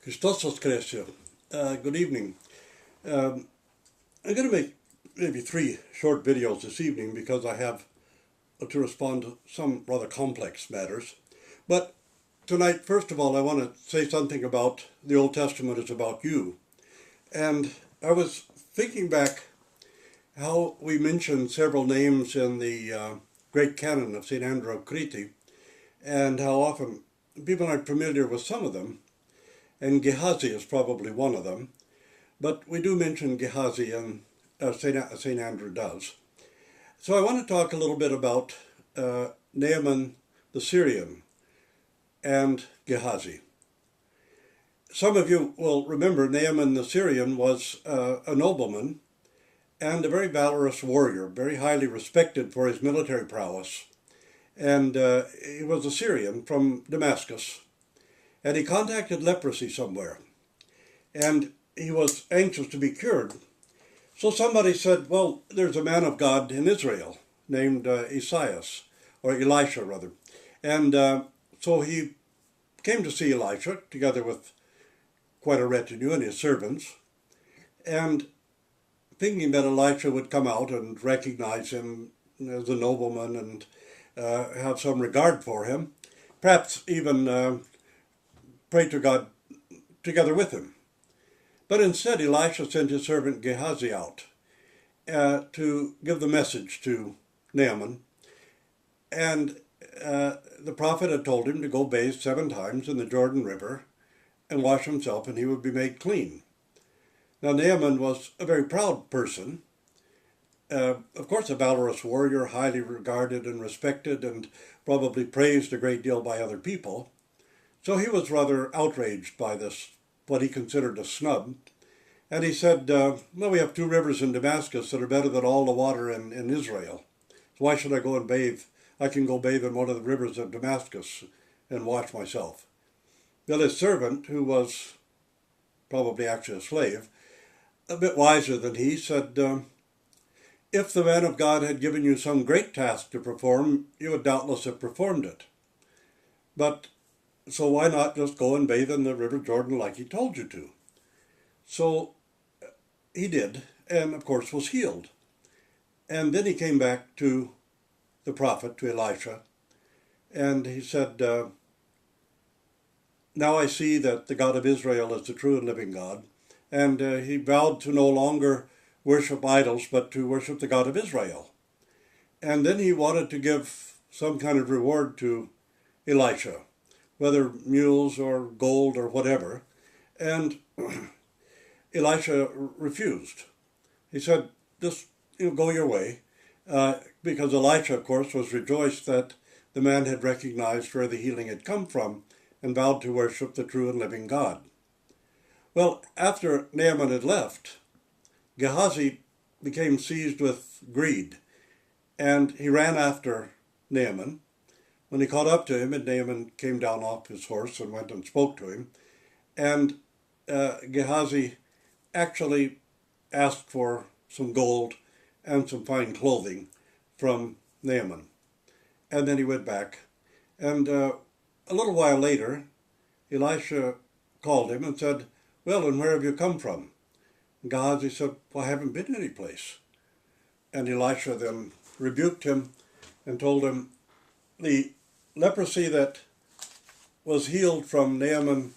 Christos Voskresio. Good evening. I'm going to make maybe 3 short videos this evening because I have to respond to some rather complex matters. But tonight, first of all, I want to say something about the Old Testament is about you. And I was thinking back how we mentioned several names in the great canon of St. Andrew of Crete, and how often people aren't familiar with some of them. And Gehazi is probably one of them. But we do mention Gehazi, and St. Andrew does. So I want to talk a little bit about Naaman the Syrian and Gehazi. Some of you will remember Naaman the Syrian was a nobleman and a very valorous warrior, very highly respected for his military prowess. And he was a Syrian from Damascus. And he contacted leprosy somewhere. And he was anxious to be cured. So somebody said, well, there's a man of God in Israel named Elisha rather. And so he came to see Elisha together with quite a retinue and his servants. And thinking that Elisha would come out and recognize him as a nobleman and have some regard for him, perhaps even pray to God together with him. But instead, Elisha sent his servant Gehazi out to give the message to Naaman. And the prophet had told him to go bathe 7 times in the Jordan River and wash himself, and he would be made clean. Now, Naaman was a very proud person, of course a valorous warrior, highly regarded and respected, and probably praised a great deal by other people. So he was rather outraged by this, what he considered a snub. And he said, well, we have 2 rivers in Damascus that are better than all the water in Israel. So why should I go and bathe? I can go bathe in one of the rivers of Damascus and wash myself. Well, his servant, who was probably actually a slave, a bit wiser than he, said, if the man of God had given you some great task to perform, you would doubtless have performed it. So why not just go and bathe in the River Jordan like he told you to? So he did, and of course was healed. And then he came back to the prophet, to Elisha, and he said, now I see that the God of Israel is the true and living God. And he vowed to no longer worship idols, but to worship the God of Israel. And then he wanted to give some kind of reward to Elisha, whether mules or gold or whatever. And Elisha refused. He said, just go your way, because Elisha, of course, was rejoiced that the man had recognized where the healing had come from and vowed to worship the true and living God. Well, after Naaman had left, Gehazi became seized with greed, and he ran after Naaman. When he caught up to him, and Naaman came down off his horse and went and spoke to him, and Gehazi actually asked for some gold and some fine clothing from Naaman. And then he went back. And a little while later, Elisha called him and said, well, and where have you come from? And Gehazi said, well, I haven't been any place. And Elisha then rebuked him and told him, the leprosy that was healed from Naaman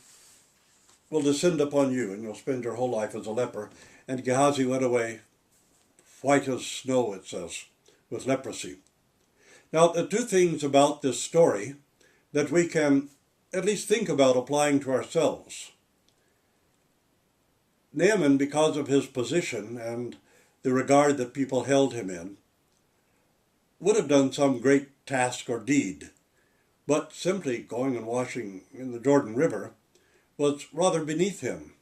will descend upon you, and you'll spend your whole life as a leper. And Gehazi went away white as snow, it says, with leprosy. Now, the 2 things about this story that we can at least think about applying to ourselves. Naaman, because of his position and the regard that people held him in, would have done some great task or deed, but simply going and washing in the Jordan River was rather beneath him.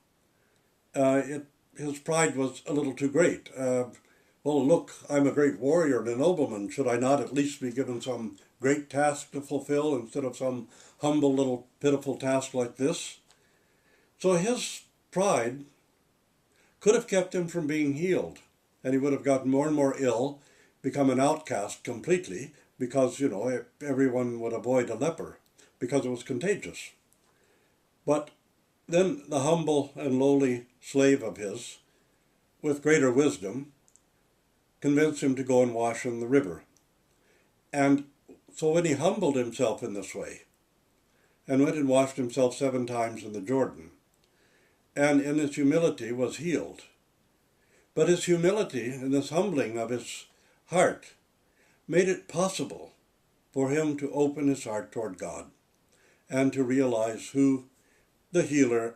His pride was a little too great. Well, look, I'm a great warrior and a nobleman. Should I not at least be given some great task to fulfill instead of some humble little pitiful task like this? So his pride could have kept him from being healed, and he would have gotten more and more ill, become an outcast completely, because, everyone would avoid a leper because it was contagious. But Then the humble and lowly slave of his, with greater wisdom, convinced him to go and wash in the river. And so when he humbled himself in this way, and went and washed himself 7 times in the Jordan, and in his humility was healed. But his humility and this humbling of his heart made it possible for him to open his heart toward God and to realize who the healer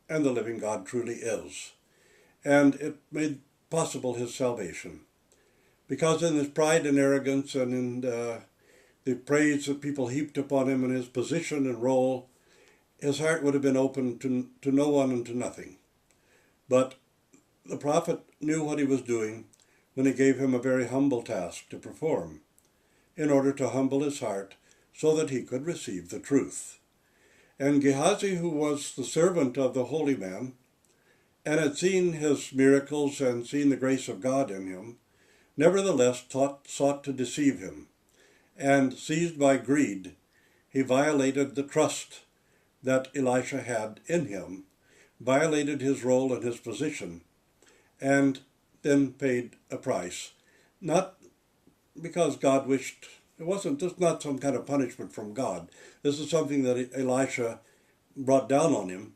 and the living God truly is. And it made possible his salvation. Because in his pride and arrogance and in the praise that people heaped upon him and his position and role, his heart would have been open to no one and to nothing. But the prophet knew what he was doing when he gave him a very humble task to perform, in order to humble his heart so that he could receive the truth. And Gehazi, who was the servant of the holy man, and had seen his miracles and seen the grace of God in him, nevertheless sought to deceive him. And seized by greed, he violated the trust that Elisha had in him, violated his role and his position, and then paid a price. Not because God wished, this is not some kind of punishment from God. This is something that Elisha brought down on him.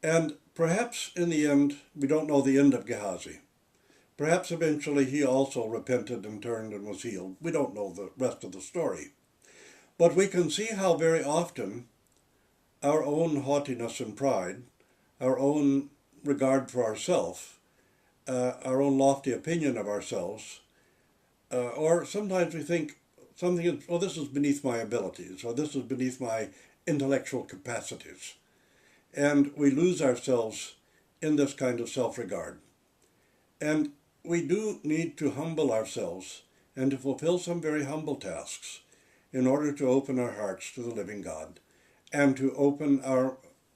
And perhaps in the end, we don't know the end of Gehazi. Perhaps eventually he also repented and turned and was healed. We don't know the rest of the story. But we can see how very often our own haughtiness and pride, our own regard for ourselves, our own lofty opinion of ourselves, or sometimes we think something is, oh, this is beneath my abilities, or this is beneath my intellectual capacities. And we lose ourselves in this kind of self-regard. And we do need to humble ourselves and to fulfill some very humble tasks in order to open our hearts to the living God and to open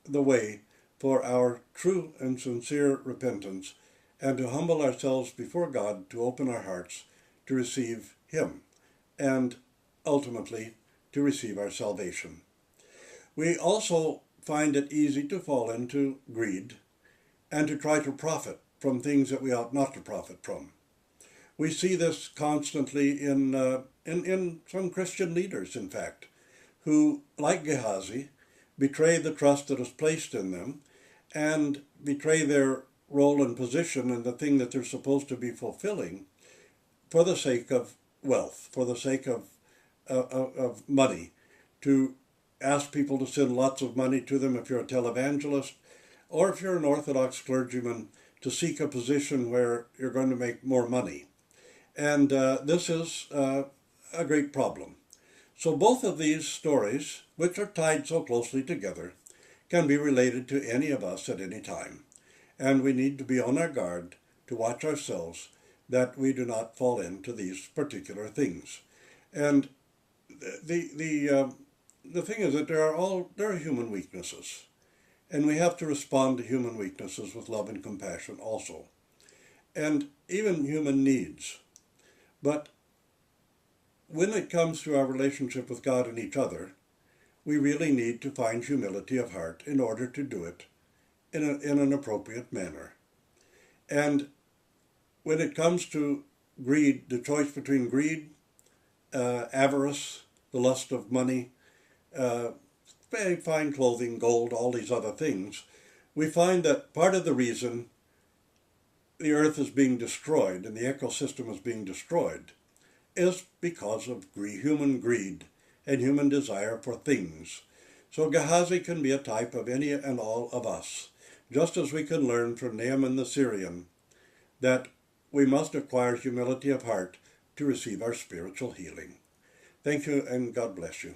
the way for our true and sincere repentance and to humble ourselves before God to open our hearts to receive Him and ultimately to receive our salvation. We also find it easy to fall into greed and to try to profit from things that we ought not to profit from. We see this constantly in some Christian leaders, in fact, who, like Gehazi, betray the trust that is placed in them and betray their role and position and the thing that they're supposed to be fulfilling for the sake of wealth, for the sake of money, to ask people to send lots of money to them if you're a televangelist, or if you're an Orthodox clergyman, to seek a position where you're going to make more money. And this is a great problem. So both of these stories, which are tied so closely together, can be related to any of us at any time. And we need to be on our guard to watch ourselves that we do not fall into these particular things. And the thing is that there are human weaknesses. And we have to respond to human weaknesses with love and compassion also. And even human needs. But when it comes to our relationship with God and each other, we really need to find humility of heart in order to do it in an appropriate manner. And when it comes to greed, the choice between greed, avarice, the lust of money, very fine clothing, gold, all these other things, we find that part of the reason the earth is being destroyed and the ecosystem is being destroyed is because of human greed and human desire for things. So Gehazi can be a type of any and all of us, just as we can learn from Naaman the Syrian that we must acquire humility of heart to receive our spiritual healing. Thank you, and God bless you.